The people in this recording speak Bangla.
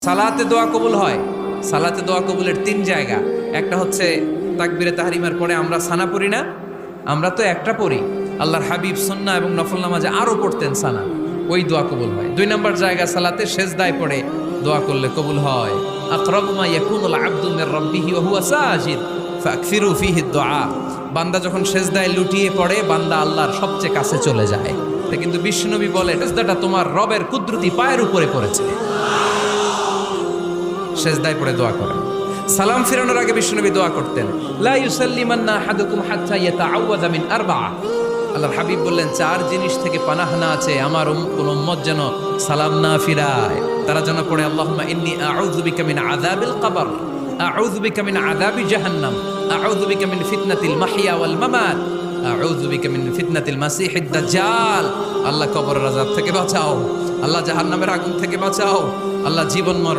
সালাতে দোয়া কবুল হয়। সালাতে দোয়া কবুলের তিন জায়গা। একটা হচ্ছে তাকবীরে তাহরিমার পরে আমরা সানা পড়ি না, আমরা তো একটা পড়ি, আল্লাহর হাবিব সুন্নাহ এবং নফল নামাজে আরো পড়তেন সানা, ওই দোয়া কবুল হয়। দুই নম্বর জায়গা সালাতে সেজদায় পড়ে দোয়া করলে কবুল হয়। আকরাবু মা ইয়াকুনুল আবদু মির রাব্বিহি ওয়া হুয়া সাজিদ ফাকসিরু ফীহি দুআ। বান্দা যখন সেজদায় লুটিয়ে পড়ে বান্দা আল্লাহর সবচেয়ে কাছে চলে যায়। তা কিন্তু বিশ্বনবী বলে সেজদাটা তোমার রবের কুদরতি পায়ের উপরে পড়েছে। সেজদায় পড়ে দোয়া করেন। সালাম ফিরানোর আগে বিশ্বনবী দোয়া করতেন, লা ইউসাল্লিমান্না আহাদুকুম হাত্তা ইয়াতাআওয়াযা মিন আরবা'a। আল্লাহর হাবিব বললেন, চার জিনিস থেকে পানাহ না আছে আমার কোন উম্মত যেন সালাম না ফিরায়। তারা যেন পড়ে, আল্লাহুম্মা ইন্নী আউযু বিকা মিন আযাবিল কবর, আউযু বিকা মিন আযাবি জাহান্নাম, আউযু বিকা মিন ফিতনাতিল মাহইয়া ওয়াল মামাত, আউযু বিকা মিন ফিতনাতিল মাসিহিদ দাজ্জাল। আল্লাহ কবরের আযাব থেকে বাঁচাও, আল্লাহ জাহান্নামের আগুন থেকে বাঁচাও, আল্লাহ জীবন